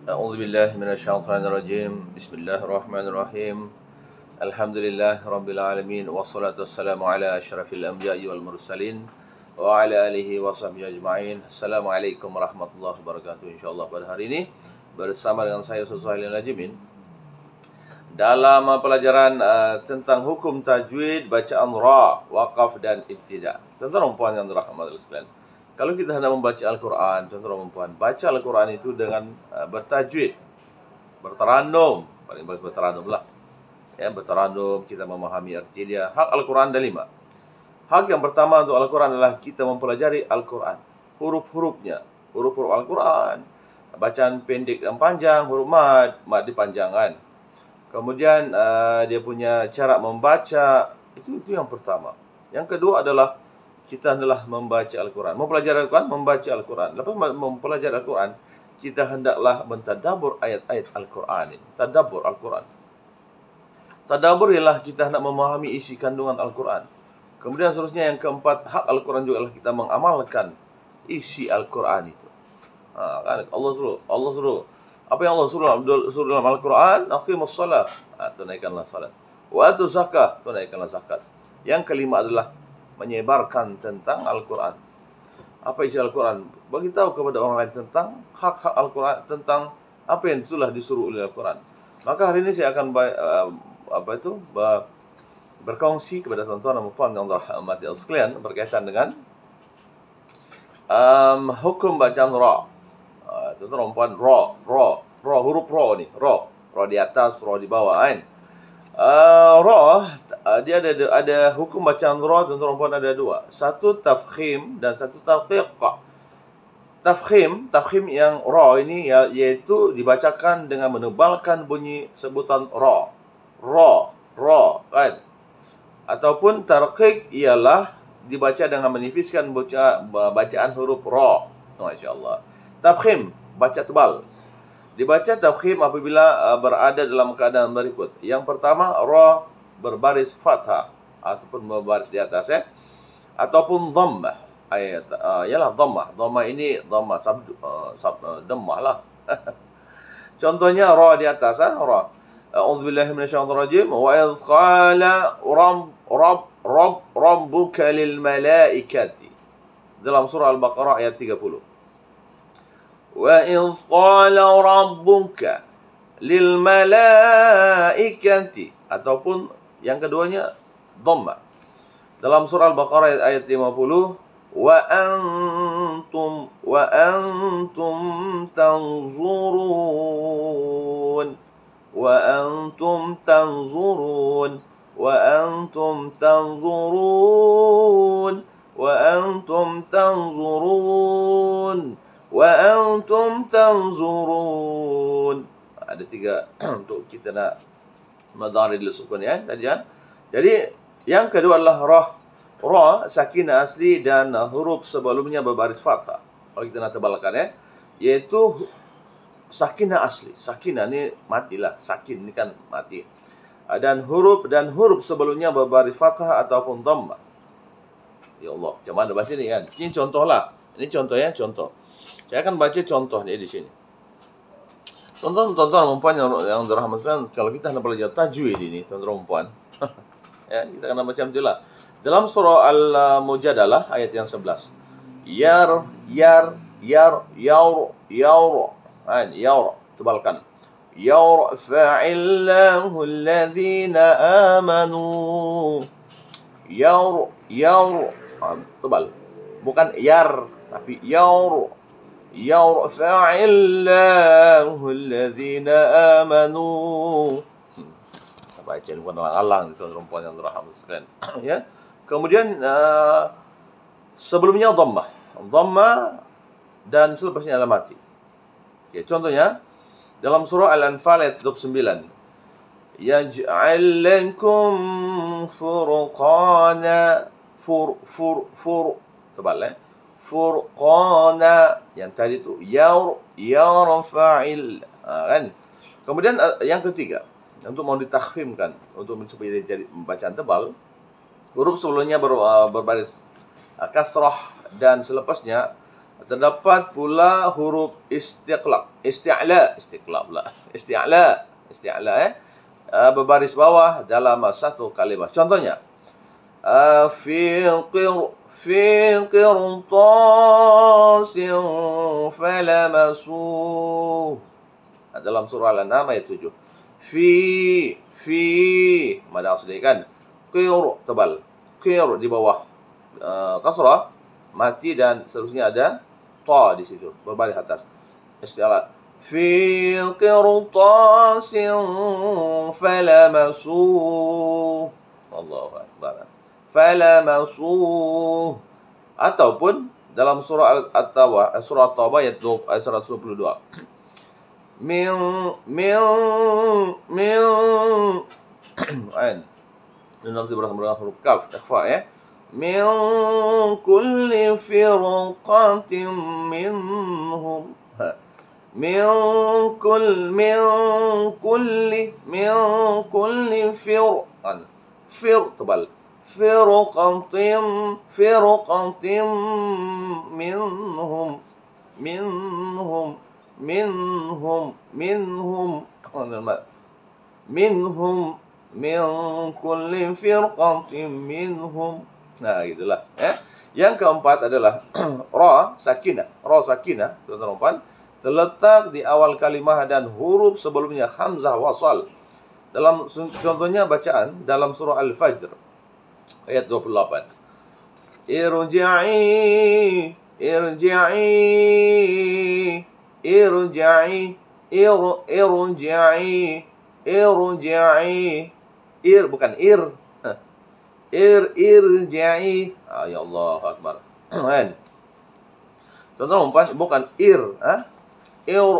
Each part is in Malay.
أعوذ بالله من الشيطان الرجيم بسم الله الرحمن الرحيم الحمد لله رب العالمين والصلاة والسلام على أشرف الأنبياء والمرسلين وعلى آله وصحبه أجمعين. Assalamualaikum warahmatullahi wabarakatuh. InsyaAllah pada hari ini bersama dengan saya Ustaz Suhail Najimin dalam pelajaran tentang hukum tajwid, bacaan ra, waqaf dan ibtida. Tuan-tuan dan puan yang dirahmati sekalian, kalau kita hendak membaca Al-Quran, tuan-tuan dan puan, baca Al-Quran itu dengan bertajwid, bertarannum, paling bagus bertarannum lah. Ya, bertarannum, kita memahami arti dia. Hak Al-Quran ada 5. Hak yang pertama untuk Al-Quran adalah kita mempelajari Al-Quran, huruf-hurufnya, huruf-huruf Al-Quran, bacaan pendek dan panjang, huruf mad dipanjangkan. Kemudian dia punya cara membaca, itu yang pertama. Yang kedua adalah kita hendaklah membaca Al-Quran, mempelajari Al-Quran, membaca Al-Quran. Lepas mempelajari Al-Quran, kita hendaklah mentadabbur ayat-ayat Al-Quran ini. Tadabbur Al-Quran. Tadabbur ialah kita hendak memahami isi kandungan Al-Quran. Kemudian seterusnya yang keempat, hak Al-Quran juga adalah kita mengamalkan isi Al-Quran itu. Kan Allah suruh. Apa yang Allah suruh dalam Al-Quran? Aqimus shalah, tunaikanlah salat. Wa atu zakah, tunaikanlah zakat. Yang kelima adalah menyebarkan tentang Al-Quran. Apa isi Al-Quran? Beritahu kepada orang lain tentang hak-hak Al-Quran, tentang apa yang telah disuruh oleh Al-Quran. Maka hari ini saya akan berkongsi kepada tuan-tuan dan puan yang dirahmati sekalian berkaitan dengan hukum bacaan ra. Tuan-tuan dan puan, ra, huruf ra ni, ra di atas, ra di bawah kan. Dia ada hukum bacaan ra, tuan-tuan dan puan, ada 2. Satu tafkhim dan satu tarqiq. Tafkhim yang ra ini iaitu dibacakan dengan menebalkan bunyi sebutan ra kan. Ataupun tarqiq ialah dibaca dengan menipiskan bacaan huruf ra. Masya-Allah. Tafkhim, baca tebal. Dibaca tafkhim apabila berada dalam keadaan berikut. Yang pertama, ra berbaris fathah ataupun berbaris di atas ataupun dhammah. Ialah dhammah. Dhammah ini dhammah dhammah lah. Contohnya ra di atas ra. A'udzubillahi minasyaitonirrajim. Wa idz qala rabbuka lil malaikati. Dalam surah Al-Baqarah ayat 30. Wa idz qala rabbuka lil malaikati, ataupun yang keduanya dhamma. Dalam surah Al-Baqarah ayat 50, wa antum tanzurun wa antum tanzurun wa antum tanzurun wa antum tanzurun wa antum tanzurun. Ada 3 untuk kita nak madhari dulu sukun tadi Jadi yang kedua adalah ra sakinah asli dan huruf sebelumnya berbaris fathah. Kalau kita nak tebalkan iaitu sakinah asli. Sakinah ni matilah, sakin ni kan mati. Dan huruf sebelumnya berbaris fathah ataupun dhammah. Ya Allah, macam mana baca ni kan? Ini contohlah. Ini contoh contoh. Saya akan baca contoh dia di sini. Tuan-tuan dan puan yang dirahmati, kalau kita nak belajar tajwid ini, tuan-tuan dan puan, kita akan macam itulah. Dalam surah Al-Mujadalah ayat yang 11. Yar, tebalkan. Yarfa'illahu alladhina amanu. Tebal. Bukan yar, tapi yarfa'illahu alladhina amanu. Baca bukan alang tuan-tuan dan puan yang dirahmati sekalian. Kemudian sebelumnya dhammah dan selepasnya adalah mati. Contohnya dalam surah Al-Anfal ayat 29. Yaj'al lakum furqana tebal furqana, yang tadi tu yarfa'il kan. Kemudian yang ketiga, untuk mau ditakhfimkan, untuk supaya jadi bacaan tebal, huruf sebelumnya berbaris kasrah dan selepasnya Terdapat pula huruf istiqlaq, isti'la, berbaris bawah dalam satu kalimah. Contohnya, fi qirtasin falamasuh. Dalam surah Al-An'am ayat 7. Fi mad asli kan. Tebal. Qir di bawah kasrah, mati, dan seterusnya ada ta di situ, berbaris atas. Isti'la. Fi qirtasin falamasuh. Allahu akbar. Falamasuh. Ataupun dalam surah At-Taubah ayat 122. Min nanti bersama huruf kaf, ikhfa ya. Min kulli firqatin minhum. Min kulli fir tebal. Firqatin minhum min kulli firqatin minhum. Nah, gitulah ya. Yang keempat adalah ra sakinah, teman-teman, terletak di awal kalimah dan huruf sebelumnya hamzah wasal. Dalam contohnya bacaan dalam surah Al-Fajr ayat 28. Irji'i bukan irji'i. Ya Allah akbar. Kan? Contoh bukan irji'i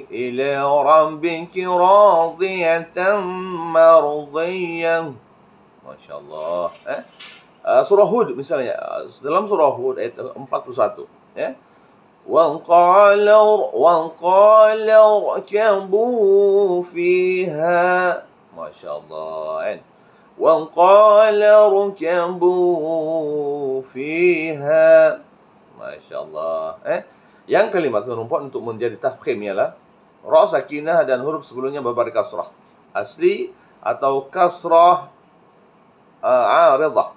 ila rabbiki radiyatan mardiyah. Masya Allah. Surah Hud misalnya, dalam surah Hud ayat 41 ya. Wa qala rakabu fiha. Masya Allah. Wa qala rakabu fiha. Masya Allah. Yang kelima teman-teman, untuk menjadi tafkhim ialah ra sakinah dan huruf sebelumnya berbaris kasrah asli atau kasrah aridah,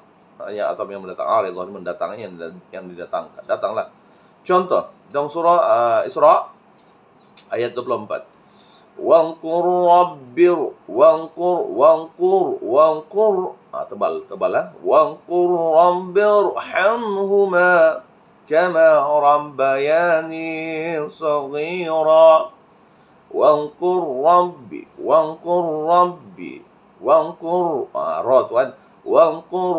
ya, atau yang mendatang. Aridah mendatangnya, yang didatangkan, datanglah. Contoh dalam surah Isra ayat 24. Wanqur rabbir tebal lah. Wanqur rabbir hamhuma kama rabbayani saghira. Wanqur rabbi ra tuan. Wanqur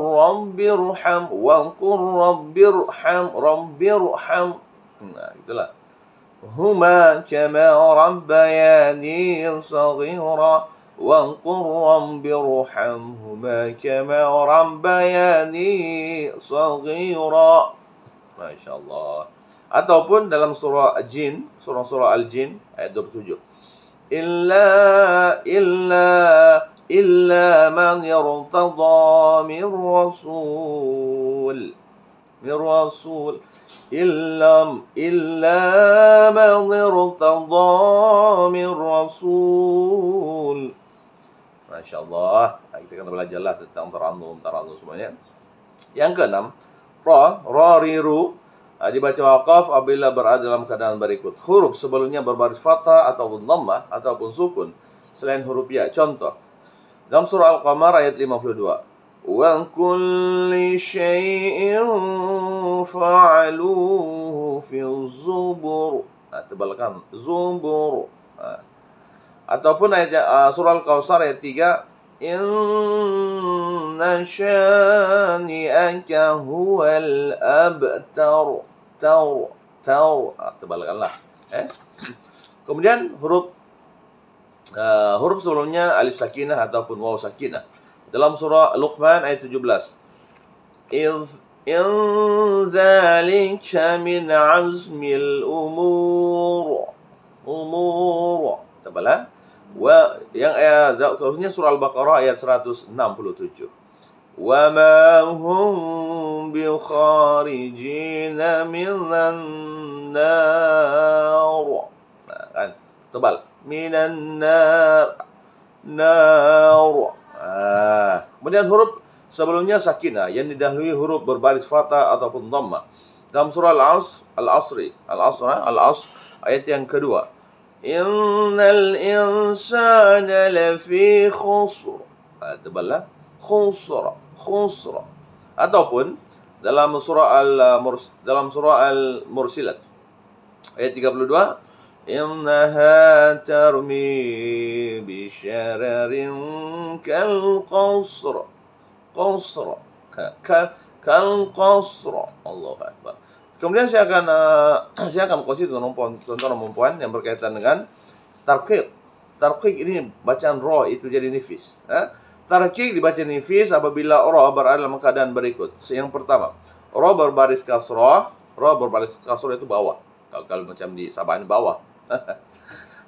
rabbirham. Nah, itulah. Huma kama rabbayani saghira. Wanqur rabbirhamhuma kama rabbayani saghira. Masya Allah. Ataupun dalam surah Jin, surah Al-Jin ayat 27. Illa man irtada min rasul. Illa man irtada min rasul. Masya Allah. Kita akan belajarlah tentang tarannum semuanya. Yang keenam, ra riru dibaca waqaf apabila berada dalam keadaan berikut. Huruf sebelumnya berbaris fathah ataupun dhammah ataupun sukun selain huruf ya. Contoh dalam surah Al-Qamar ayat 52. Wa kulli syai'in fa'aluhu fi zubur. Tebalkan zubur. Ataupun ayat surah Al-Kautsar ayat 3. Inna syani'aka huwal abtar. Tebalkanlah. Kemudian huruf sebelumnya alif sakinah ataupun waw sakinah. Dalam surah Luqman ayat 17. In zalika min azmil umur. Tebalah. Yang seterusnya surah Al-Baqarah ayat 167. wa ma hum bi kharijina minan nar. Nah, kan tebal. Minan nar. Kemudian huruf sebelumnya sakinah yang didahului huruf berbaris fathah ataupun dhammah. Dalam surah Al-Asr ayat yang kedua. Innal insana lafi khusr. Teballah. Khusra. Ataupun dalam surah Al-Mursilat ayat 32. Innaha tarmi bi syararin kal qasr. Kal qasr. Allahu akbar. Kemudian saya akan kongsi tuan-tuan dan puan yang berkaitan dengan tarqiq. Tarqiq ini bacaan ra itu jadi nifis. Tarqiq dibaca nifis apabila ra berada dalam keadaan berikut. Yang pertama, ra berbaris kasrah. Ra berbaris kasrah itu bawah. Kalau macam di Sabah ini bawah.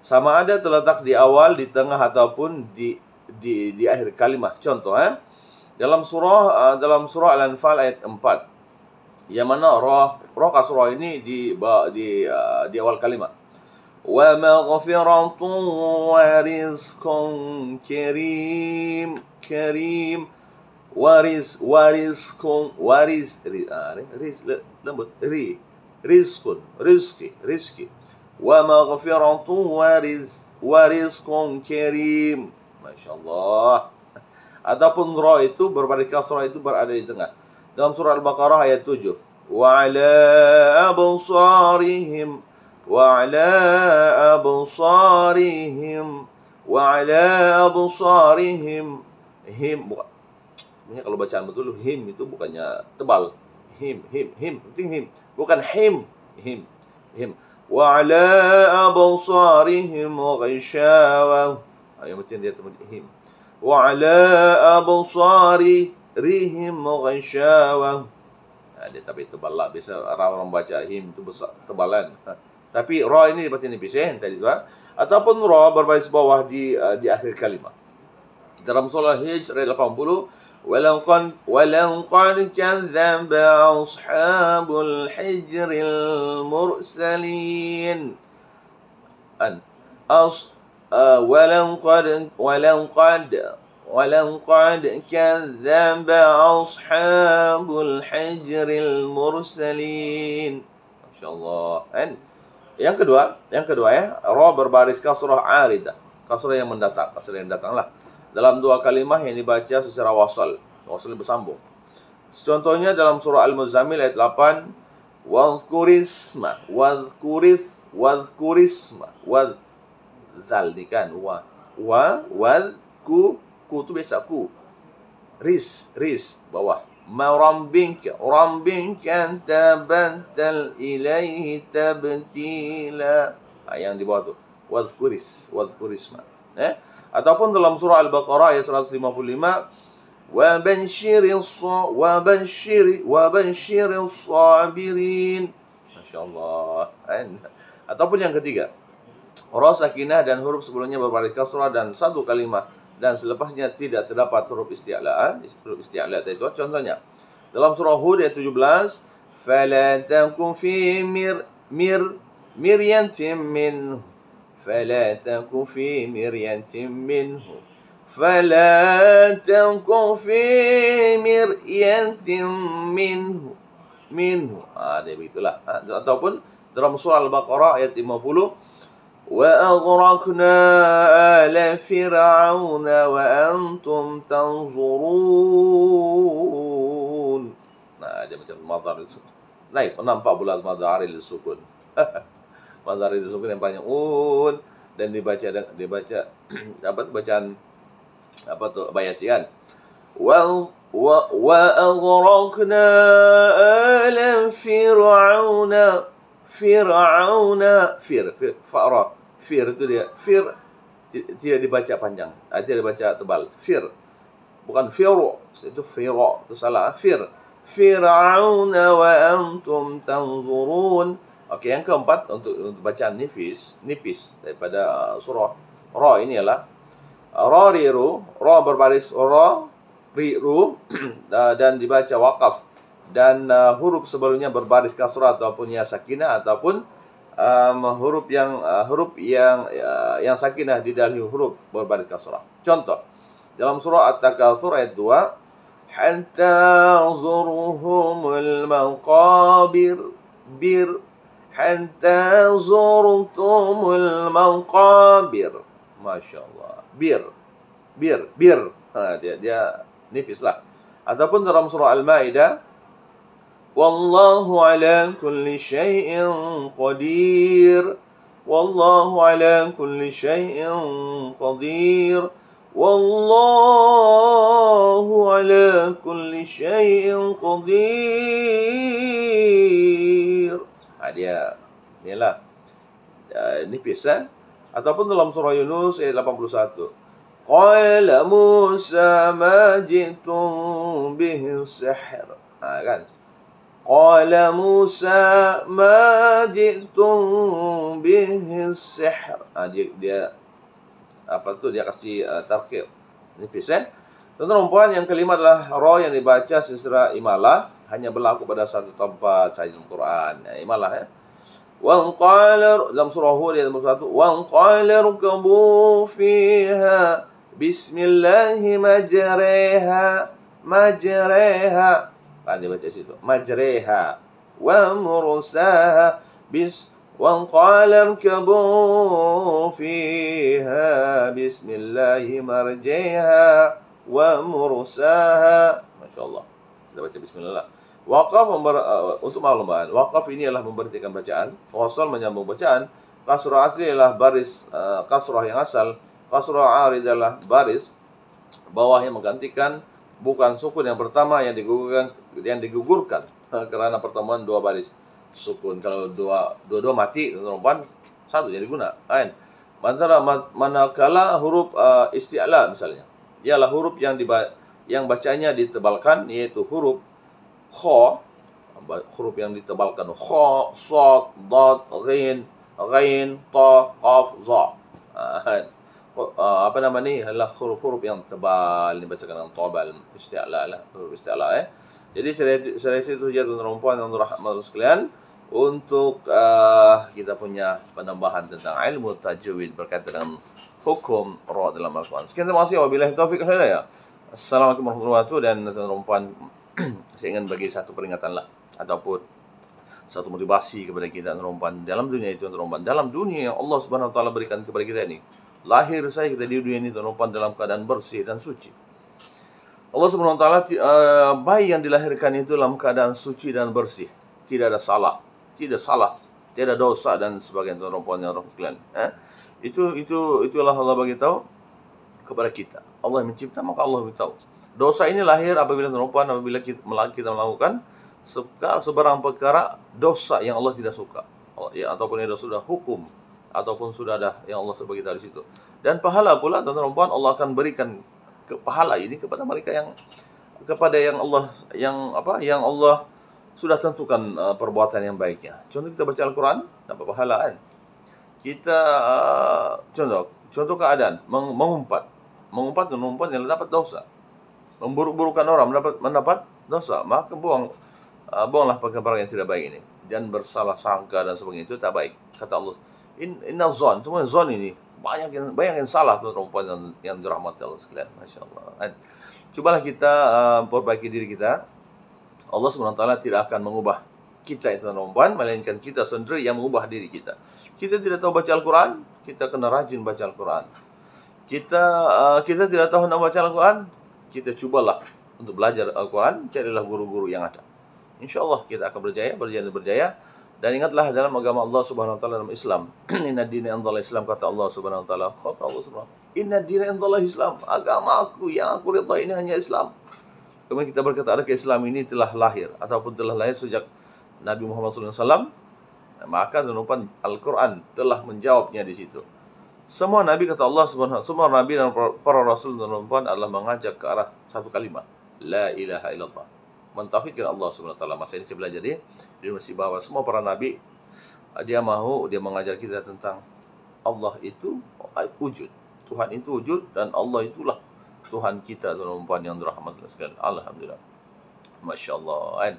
Sama ada terletak di awal, di tengah ataupun di akhir kalimat. Contoh dalam surah Al-Anfal ayat 4. Yang mana ra kasrah ini di awal kalimat. Wa maghfiratun wa rizqun karim. Rizki. Wa maghfiratun wa rizqun karim. Masya-Allah. Adapun ra itu berbaris kasrah itu berada di tengah. Dalam surah Al-Baqarah ayat 7. Wa ala absarihim him. Sebenarnya kalau bacaan betul him itu bukannya tebal. Him. Penting him. Bukan him. Wa ala absarihim ghishawa. Yang penting dia temu him. Wa ala absarihim ghishawa. Dia tapi tebal lah. Biasa orang baca him itu besar tebalan. Tapi ra ini dibaca nipis tadi tu. Ataupun ra berbaris bawah di akhir kalimat. Dalam surah Hijr ayat 80. ولو قد كذب أصحاب الحجر المرسلين ولو قد كذب أصحاب الحجر المرسلين. Masyaallah. Yang kedua ra berbaris kasrah aridah, kasrah yang datanglah dalam dua kalimah yang dibaca secara wasal bersambung. Contohnya dalam surah Al-Muzammil ayat 8, wadhkurisma, zal dikan ku tu biasa ku, ris bawah, rambingka tabattal ilaihi tabtila. Yang di bawah tu wadhkurisma. Ataupun dalam surah Al-Baqarah ayat 155, wa basyiris sabirin. Masyaallah. Ataupun yang ketiga, ra sakinah dan huruf sebelumnya berbaris kasrah dan satu kalimat dan selepasnya tidak terdapat huruf isti'la. Huruf isti'la itu contohnya dalam surah Hud ayat 17, fala takum fi miryatin minhu. فلا تك في مرية منه dia begitulah. Ataupun dalam surah Al-Baqarah ayat 50, wa aghraqna ala fir'auna wa antum tanzurun. Dia macam madhar itu. Naik nampak bulat madhar sukun. Madhari disukun yang banyak dan dibaca bacaan bayati kan. Wa aghraqna ala fir'auna itu dia tidak dibaca panjang, tidak dibaca tebal. Bukan firu, itu firu, itu salah. Fir'auna wa antum tanzurun. Okey, yang keempat untuk bacaan nipis daripada surah ra ini ialah ra berbaris ra dan dibaca waqaf, dan huruf sebelumnya berbaris kasrah ataupun ya sakinah, ataupun huruf yang sakinah di dalam huruf berbaris kasrah. Contoh dalam surah At-Takatsur ayat 2, hatta zurhumul maqabir, hatta zurtumul maqabir. Masya Allah. Bir. Dia nifis lah. Ataupun dalam surah Al-Maidah, wallahu ala kulli syai'in qadir. Wallahu ala kulli syai'in qadir. Wallahu ala kulli syai'in qadir. Inilah nipis. Ataupun dalam surah Yunus ayat 81, qala Musa ma jitum bihi sihr. Kan? Qala Musa ma jitum bihi sihr. Dia kasih tarkir nipis. Tuan-tuan, yang kelima adalah ra yang dibaca secara imalah, hanya berlaku pada satu tempat saja dalam Quran. Imalah wa qala dalam surah Hud ayat 1, wa qala rukabu fiha bismillahi majreha. Kan dibaca situ, majreha wa mursaha wa qala rukabu fiha bismillahi marjiha wa mursaha. Masyaallah. Kita baca bismillah. Waqaf untuk makluman, waqaf ini adalah memberhentikan bacaan, wasal menyambung bacaan, kasrah asli adalah baris kasrah yang asal, kasrah arid adalah baris bawah yang menggantikan, bukan sukun yang pertama yang digugurkan karena pertemuan dua baris sukun. Kalau dua mati, teman-teman, satu yang digunakan. Manakala huruf isti'la misalnya, ialah huruf yang bacanya ditebalkan, yaitu huruf kha, huruf yang ditebalkan, kha, sad, dad, ghin, ta, qaf, za. Adalah huruf-huruf yang tebal dibacakan dengan tobal, isti'la lah, huruf isti'la. Jadi saya itu saja tuan-tuan dan rahmat sekalian untuk kita punya penambahan tentang ilmu tajwid berkaitan dengan hukum ra dalam Al-Quran. Sekian, terima kasih. Wabillahi taufiq wal hidayah. Assalamualaikum warahmatullahi wabarakatuh. Dan tuan-tuan, saya ingin bagi satu peringatan lah, ataupun satu motivasi kepada kita teman-teman dalam dunia itu, teman-teman, dalam dunia yang Allah Subhanahu wa taala berikan kepada kita ini. Lahir saya kita di dunia ini, teman-teman, dalam keadaan bersih dan suci. Allah Subhanahu wa taala, bayi yang dilahirkan itu dalam keadaan suci dan bersih, tidak ada salah, tidak ada dosa dan sebagainya, teman-teman yang rahmat sekalian. Itulah Allah bagi tahu kepada kita. Allah yang mencipta, maka Allah beritahu. Dosa ini lahir apabila kita melakukan sebarang perkara dosa yang Allah tidak suka, ataupun yang sudah hukum, ataupun sudah ada yang Allah sebagi dari situ. Dan pahala pula, tuan-tuan, Allah akan berikan pahala ini kepada mereka yang Allah sudah tentukan perbuatan yang baiknya. Contoh, kita baca Al-Quran dapat pahala kan. Kita contoh keadaan mengumpat yang dapat dosa. Memburuk-burukan orang mendapat dosa, maka buanglah perkara yang tidak baik ini, dan bersalah sangka dan sebagainya, itu tak baik. Kata Allah, inna zon, semua zon ini banyak yang salah, teman-teman yang dirahmati Allah sekalian. Masya Allah. Cobalah kita perbaiki diri kita. Allah SWT tidak akan mengubah kita itu, teman-teman, melainkan kita sendiri yang mengubah diri kita. Kita tidak tahu baca Al-Quran, kita kena rajin baca Al-Quran. Kita tidak tahu nak baca Al-Quran, kita cubalah untuk belajar Al-Quran, carilah guru-guru yang ada. InsyaAllah kita akan berjaya. Dan ingatlah, dalam agama Allah Subhanahu wa taala, dalam Islam, inna dina indallahi Islam, kata Allah Subhanahu wa taala. Inna dina indallahi Islam, agama aku yang aku ridha ini hanya Islam. Kemudian kita berkata, adakah Islam ini telah lahir ataupun telah lahir sejak Nabi Muhammad SAW? Maka teman-teman, Al-Quran telah menjawabnya di situ. Semua Nabi, kata Allah Subhanahu wa taala, semua Nabi dan para Rasul, teman-teman, adalah mengajak ke arah satu kalimat, la ilaha illallah, mentauhidkan Allah Subhanahu wa taala. Masa ini saya belajar di universitas bahwa semua para Nabi, dia mengajar kita tentang Allah itu wujud, Tuhan itu wujud, dan Allah itulah Tuhan kita, tuan-tuan dan puan yang dirahmati Allah sekalian. Alhamdulillah. Masya Allah kan.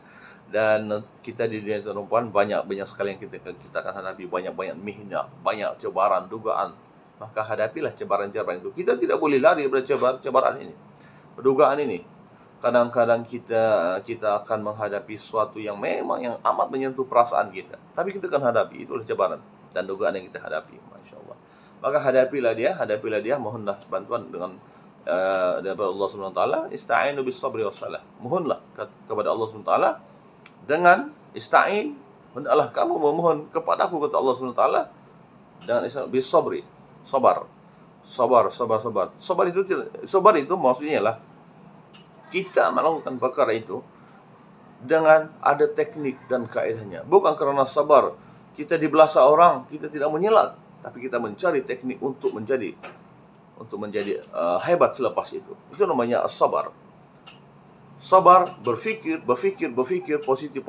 Dan kita di dunia, tuan-tuan dan puan, banyak sekali yang kita akan hadapi, banyak mihnah, banyak cabaran, dugaan. Maka hadapilah cabaran-cabaran itu. Kita tidak boleh lari daripada cabaran ini, dugaan ini. Kadang-kadang kita akan menghadapi sesuatu yang memang yang amat menyentuh perasaan kita, tapi kita akan hadapi. Itulah cabaran dan dugaan yang kita hadapi. Masya Allah. Maka hadapilah dia, mohonlah bantuan dengan daripada Allah Subhanahu Wa Taala. Ista'inu bis sabri was salah. Mohonlah kepada Allah Subhanahu Wa Taala dengan ista'in. Hendaklah kamu memohon kepada aku, kata Allah Subhanahu Wa Taala, dengan bis sabri, sabar. Sabar itu maksudnya lah kita melakukan perkara itu dengan ada teknik dan kaedahnya. Bukan kerana sabar kita dibelasa orang, kita tidak menyelat, tapi kita mencari teknik untuk menjadi hebat selepas itu. Itu namanya sabar. Sabar, berfikir positif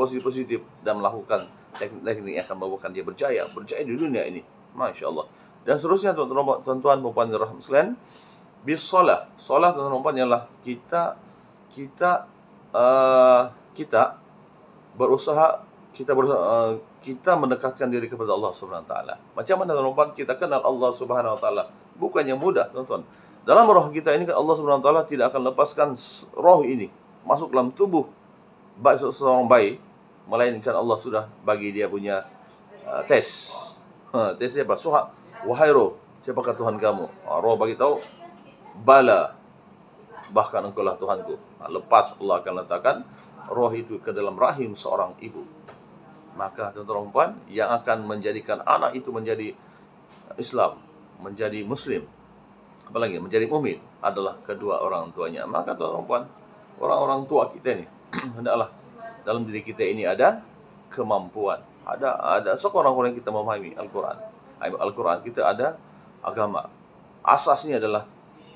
dan melakukan teknik yang akan membawakan dia berjaya di dunia ini. Masya Allah. Dan seterusnya, tuan-tuan puan rahmat sekalian, bis salah. Salah, tuan-tuan puan, ialah kita berusaha kita mendekatkan diri kepada Allah Subhanahu Wa Taala. Macam mana, tuan-tuan, kita kenal Allah Subhanahu Wa Taala? Bukannya mudah, tuan-tuan. Dalam roh kita ini, Allah Subhanahu Wa Taala tidak akan lepaskan roh ini masuk dalam tubuh seorang bayi, melainkan Allah sudah bagi dia punya tes. Tes dia apa? Wahai roh, siapakah Tuhan kamu? Roh bagi tahu, bala, bahkan engkaulah Tuhanku. Lepas Allah akan letakkan roh itu ke dalam rahim seorang ibu. Maka tuan-tuan dan puan, yang akan menjadikan anak itu menjadi Islam, menjadi Muslim, apalagi menjadi mukmin, adalah kedua orang tuanya. Maka tuan-tuan dan puan, orang-orang tua kita ini hendaklah dalam diri kita ini ada kemampuan, ada seorang orang kita memahami Al-Quran, kita ada agama. Asasnya adalah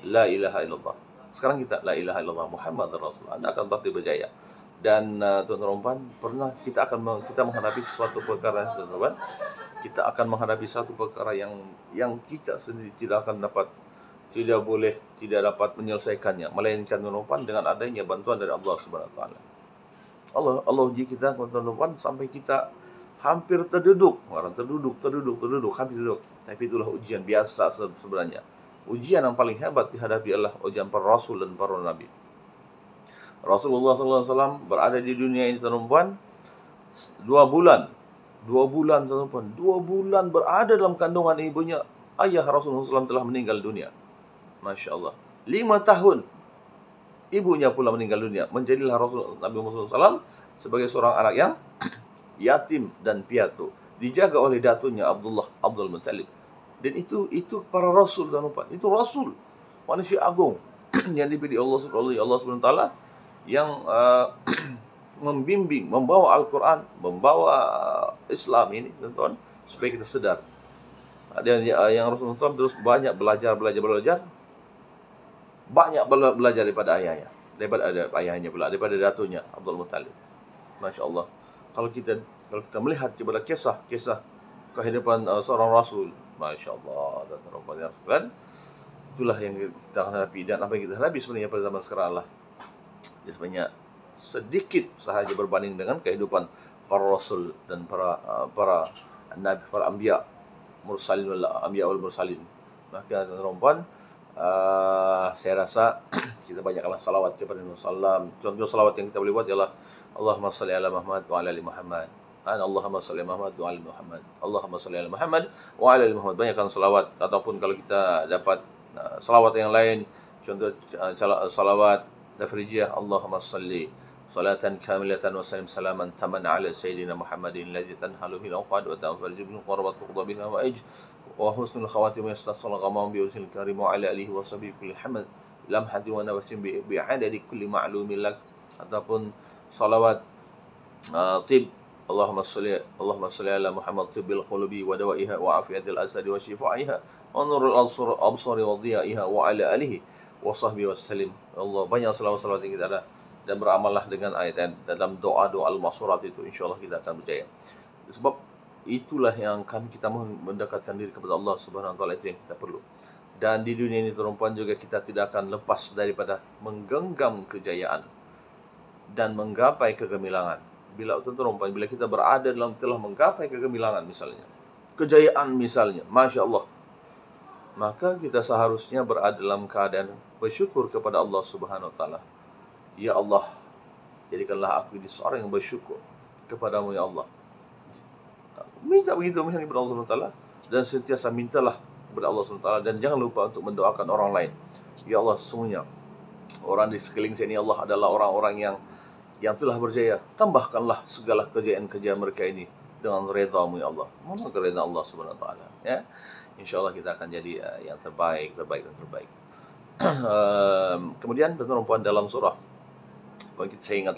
la ilaha illallah. Sekarang kita la ilaha illallah Muhammad Rasulullah, Anda akan pasti berjaya. Dan tuan-tuan dan puan, pernah kita menghadapi sesuatu perkara, tuan-tuan, kita akan menghadapi satu perkara yang kita sendiri tidak dapat menyelesaikannya, melainkan, tuan-tuan dan puan, dengan adanya bantuan dari Allah Subhanahu Wa Taala. Allah uji kita, tuan-tuan dan puan, sampai kita hampir terduduk, hampir terduduk. Tapi itulah ujian biasa sebenarnya. Ujian yang paling hebat dihadapi adalah ujian para rasul dan para nabi. Rasulullah SAW berada di dunia ini, tuan-tuan dan puan, 2 bulan, tuan-tuan dan puan, 2 bulan berada dalam kandungan ibunya. Ayah Rasulullah SAW telah meninggal dunia. Masya Allah. 5 tahun ibunya pula meninggal dunia. Menjadilah Nabi Muhammad SAW sebagai seorang anak yang yatim dan piatu, dijaga oleh datunya Abdul Muttalib. Dan itu para rasul, dan itu rasul, manusia agung yang dipilih Allah Subhanahu Wa Taala, yang membimbing, membawa Al-Quran, membawa Islam ini, tuan-tuan, supaya kita sedar. Dan yang Rasulullah SAW terus banyak belajar, banyak belajar daripada ayahnya pula, daripada datunya Abdul Muttalib. Masya Allah. Kalau kita melihat kepada kisah kehidupan seorang rasul, Masya Allah, dan itulah yang kita hadapi. Dan apa yang kita hadapi sebenarnya pada zaman sekarang lah, sebenarnya sedikit sahaja berbanding dengan kehidupan para rasul dan para nabi, para anbiya wal mursalin. Maka tuan-tuan, saya rasa kita banyaklah salawat kepada Nabi sallallahu. Contoh salawat yang kita boleh buat ialah Allahumma salli ala Muhammad wa ala ali Muhammad. Allahumma salli ala Muhammad wa ala ali Muhammad. Allahumma salli ala Muhammad wa ala ali Muhammad. Banyakkan salawat. Ataupun kalau kita dapat salawat yang lain, contoh salawat tafrijiyah, Allahumma salli salatan kamilatan wa sallim salaman taman ala sayyidina Muhammadin alladhi tanhalu bil awqad wa tanfariju bil qurbat tuqda bil hawaij wa husnul khawatim yastasal ghamam bi usil karim wa ala alihi wa sahbihi kulli hamd lamhati wa nawasim bi adadi kulli ma'lumin lak. Ataupun salawat tib, Allahumma salli ala Muhammad tibbil qulubi wa dawaiha wa afiyatil asadi wa shifaiha wa nurul absari wa dhiyaiha wa ala alihi wa sahbihi wasallim. Allah, banyak salawat-salawat yang kita ada, dan beramallah dengan ayat dalam doa-doa al-masurat itu, insyaallah kita akan berjaya. Sebab itulah yang akan kita mendekatkan diri kepada Allah Subhanahu Wa Taala, itu yang kita perlu. Dan di dunia ini tuan-tuan juga kita tidak akan lepas daripada menggenggam kejayaan dan menggapai kegemilangan. Bila tuan-tuan, bila kita berada dalam telah menggapai kegemilangan misalnya, kejayaan misalnya, Masya Allah, maka kita seharusnya berada dalam keadaan bersyukur kepada Allah Subhanahu Wa Taala. Ya Allah, jadikanlah aku ini seorang yang bersyukur kepadamu ya Allah. Minta begitu misalnya kepada Allah Subhanahu Wa Taala, dan sentiasa mintalah kepada Allah Subhanahu Wa Taala, dan jangan lupa untuk mendoakan orang lain. Ya Allah, sesungguhnya orang di sekeliling sini Allah adalah orang-orang yang telah berjaya. Tambahkanlah segala kejayaan-kejayaan mereka ini dengan redha-Mu ya Allah. Mohon keridhaan Allah Subhanahu Wa Taala, ya. InsyaAllah kita akan jadi yang terbaik. Kemudian tuan-tuan dalam surah, saya ingat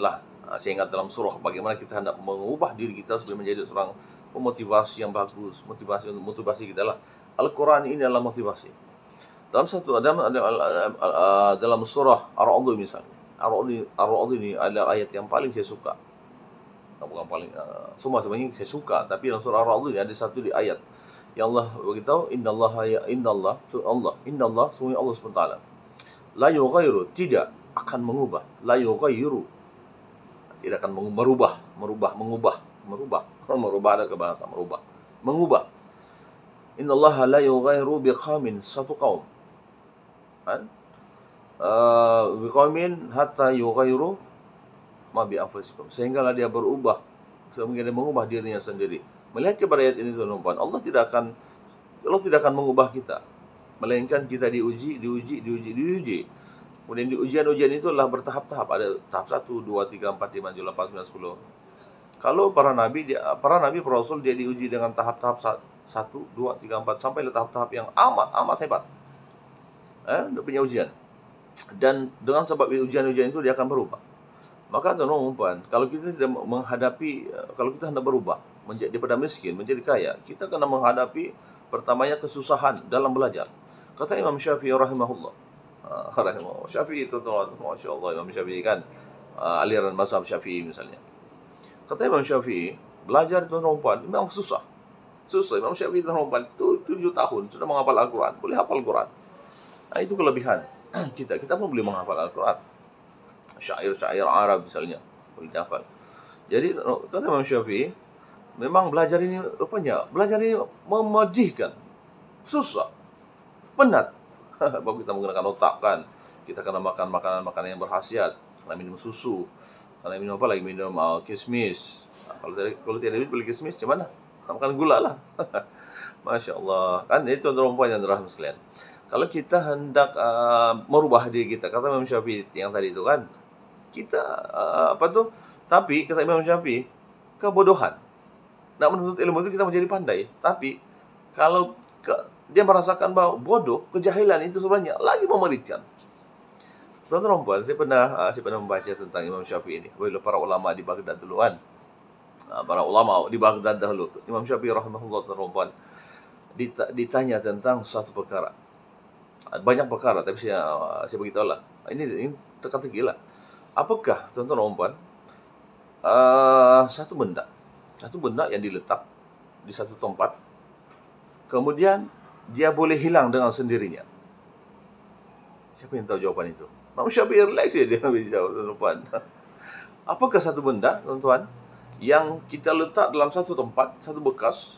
dalam surah bagaimana kita hendak mengubah diri kita supaya menjadi seorang pemotivasi yang bagus, motivasi kita lah. Al-Quran ini adalah motivasi. Dalam surah Ar-Ra'd misalnya, Ar-Ra'd ini adalah ayat yang paling saya suka. Bukan paling, semua sebenarnya saya suka, tapi dalam surah Ar-Ra'd ini ada satu di ayat yang Allah beritahu, Innallah sungguh Allah SWT la yughayyiru, tidak akan mengubah, la yughayyiru, tidak akan merubah ada ke bahasa mengubah. Innallaha la yughayyiru biqaumin, satu kaum, kan? Biqaumin hatta yughayyiru ma bi anfusikum, sehinggalah dia berubah, sehingga dia mengubah dirinya sendiri. Melihat kepada ayat ini tuan-tuan, Allah tidak akan mengubah kita, melainkan kita diuji. Kemudian di ujian-ujian itu adalah bertahap-tahap. Ada tahap 1, 2, 3, 4, 5, 7, 8, 9, 10. Kalau para nabi, para rasul dia diuji dengan tahap-tahap 1, 2, 3, 4 sampai ke tahap-tahap yang amat hebat. Dia punya ujian. Dan dengan sebab ujian-ujian itu dia akan berubah. Maka tuan-tuan, kalau kita hendak berubah daripada miskin menjadi kaya, kita kena menghadapi pertamanya kesusahan dalam belajar. Kata Imam Syafi'i rahimahullah. Syafi'i itu tuan, Masya Allah, Imam Syafi'i kan aliran mazhab Syafi'i misalnya. Kata Imam Syafi'i, belajar tuan-tuan memang susah. Imam Syafi'i tuan-tuan 7 tahun sudah menghafal Al-Quran, boleh hafal Al-Quran. Itu kelebihan kita pun boleh menghafal Al-Quran. Syair Arab misalnya boleh dihafal. Jadi kata Imam Syafi'i, memang belajar ini memedihkan, susah, penat. Baru kita menggunakan otak kan. Kita kena makan makanan yang berkhasiat, kena minum susu, kena minum apa lagi, minum kismis. Kalau tidak beli kismis, macam mana? Makan gula lah. Masya Allah. Kan itu tuan-tuan yang dirahmati sekalian. Kalau kita hendak merubah diri kita, kata Imam Syafi'i yang tadi itu kan, kita tapi kata Imam Syafi'i, kebodohan. Nak menuntut ilmu itu kita menjadi pandai, tapi kalau dia merasakan bahwa bodoh, kejahilan itu sebenarnya lagi memerickan. Tuan-tuan, saya pernah membaca tentang Imam Syafi'i ini. Para ulama di Baghdad dulu kan. Para ulama di Baghdad dahulu, Imam Syafi'i rahimahullah, tuan-tuan, ditanya tentang satu perkara. Banyak perkara, tapi saya beritahulah. Ini teka-teki lah. Apakah tuan-tuan, satu benda yang diletak di satu tempat, kemudian dia boleh hilang dengan sendirinya? Siapa yang tahu jawaban itu? Imam Syafi'i relax ya dia jawab, tuan-tuan. Apakah satu benda, tuan-tuan, yang kita letak dalam satu tempat, satu bekas,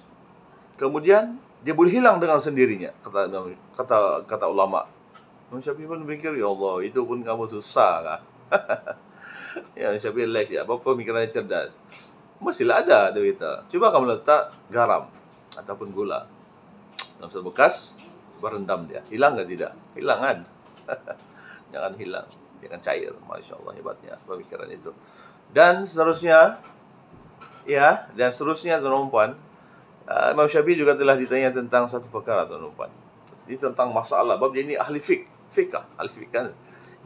kemudian dia boleh hilang dengan sendirinya? Kata ulama. Imam Syafi'i pun berfikir, ya Allah, itu pun kamu susah kah? Ya, Syafi'i relax ya, apa pemikirannya cerdas. Mestilah ada dia kata. Cuba kamu letak garam ataupun gula dalam satu bekas, coba rendam dia. Hilang ke tidak? Hilang kan? Jangan hilang, dia akan cair. Masya Allah, hebatnya pemikiran itu. Dan seterusnya, tuan-tuan, Imam Syafi'i juga telah ditanya tentang satu perkara, tuan-tuan. Ini tentang masalah, bab dia ini ahli fiqh kan.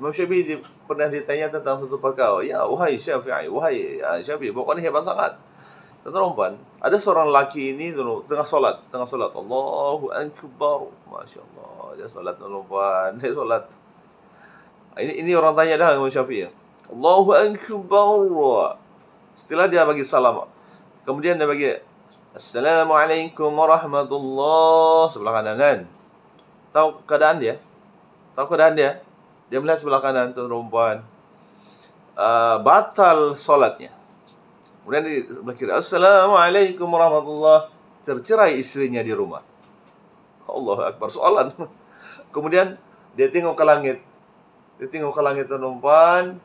Imam Syafi'i pernah ditanya tentang satu perkara. Ya, wahai Syafi'i, pokoknya hebat sangat. Tuan-tuan, ada seorang lelaki ini tengah solat. Allahu Akbar. Masya Allah, dia solat, tuan-tuan. Dia solat. Ini orang tanya dah Imam Syafi'i. Allahu Akbar. Setelah dia bagi salam, kemudian dia bagi Assalamualaikum warahmatullahi, sebelah kanan kan. tahu keadaan dia, dia melihat sebelah kanan tuan perempuan, batal solatnya. Kemudian di sebelah kiri, Assalamualaikum warahmatullah, tercerai istrinya di rumah. Allahu Akbar, soalan. Kemudian dia tengok ke langit, tuan perempuan,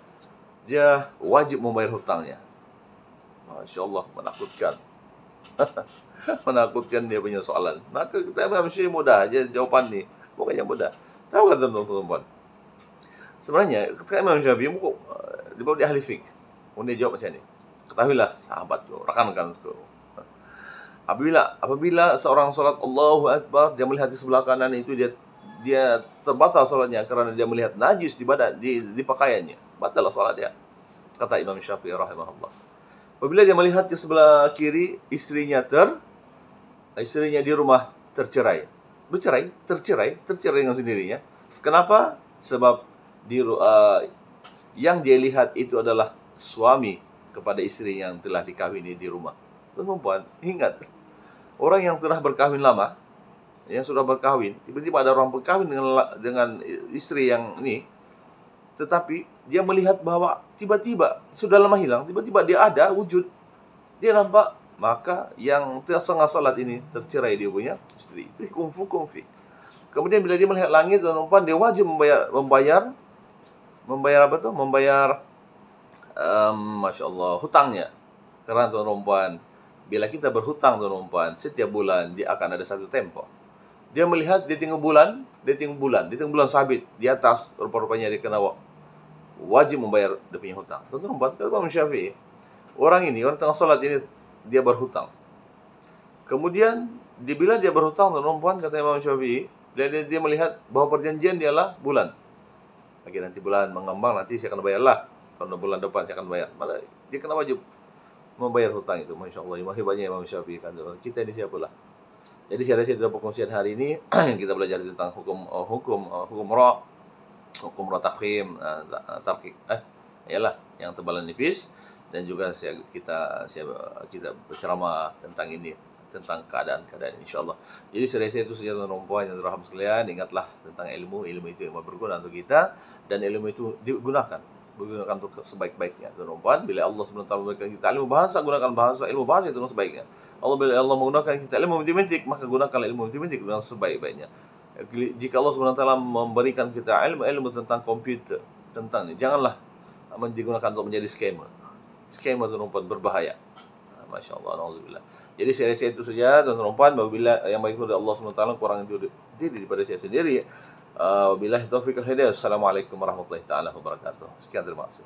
dia wajib membayar hutangnya. Masya Allah, menakutkan. Menakutkan dia punya soalan. Maka kita manusia mudah aja jawapan ni, bukannya mudah. Tahu kan tuan-tuan? Sebenarnya ketika Imam Syafi'i dia bawa di ahli fiqh, kemudian dia jawab macam ni. Ketahuilah sahabat tu, rakan-rakan sekalian. Apabila seorang solat Allahu Akbar, dia melihat di sebelah kanan itu dia terbatal solatnya kerana dia melihat najis di pakaiannya. Batal solat dia. Kata Imam Syafi'i rahimahullah. Apabila dia melihat di sebelah kiri, istrinya di rumah tercerai dengan sendirinya. Kenapa? Sebab yang dia lihat itu adalah suami kepada istri yang telah dikahwini di rumah. Tuan-tuan, ingat, orang yang telah berkahwin lama, yang sudah berkahwin, tiba-tiba ada orang berkahwin dengan istri yang ini, tetapi dia melihat bahwa tiba-tiba sudah lama hilang, tiba-tiba dia ada wujud, dia nampak, maka yang tersengaja salat ini tercerai dia punya istri. Itu kumfi. Kemudian bila dia melihat langit dan perempuan, dia wajib membayar apa tu? Masya Allah, hutangnya. Kerana tuan perempuan, bila kita berhutang tuan perempuan, setiap bulan dia akan ada satu tempo. Dia melihat, dia tengok bulan sabit di atas, rupa-rupanya dia kena wajib membayar dia punya hutang. Tuan perempuan, kata Imam Syafi'i, orang tengah solat ini, dia berhutang. Kemudian, bila dia berhutang tuan perempuan, kata Imam Syafi'i, dia melihat bahawa perjanjian dia adalah bulan. Okey, nanti bulan mengembang, nanti saya akan bayarlah. Kalau bulan depan saya akan bayar. Malah dia kena wajib membayar hutang itu. Masya Allah, hebatnya Imam Syafi'i. Kita ini siapalah. Jadi saya rasa dalam perkongsian hari ini kita belajar tentang hukum takhim, tarkik, ialah yang tebalan nipis, dan juga kita berceramah tentang ini, tentang keadaan-keadaan, insyaallah. Jadi saya rasa itu saja tuan-tuan perempuan yang dirahmati sekalian. Ingatlah tentang ilmu itu yang berguna untuk kita, dan ilmu itu digunakan untuk sebaik-baiknya tuan-tuan perempuan. Bila Allah SWT memberikan kita ilmu bahasa, gunakan ilmu bahasa itu dengan sebaiknya. Bila Allah menggunakan kita ilmu matematik, maka gunakan ilmu matematik dengan sebaik-baiknya. Jika Allah SWT memberikan kita ilmu tentang komputer, tentang ini, janganlah digunakan untuk menjadi scammer tuan-tuan perempuan, berbahaya. Masya Allah, na'udzubillah. Jadi saya rasa itu saja tuan-tuan perempuan. Apabila yang baik itu dari Allah SWT, kurang itu diri daripada saya sendiri. Wabillahi taufiq wal hidayah. Assalamualaikum warahmatullahi taala wabarakatuh. Sekian, terima kasih.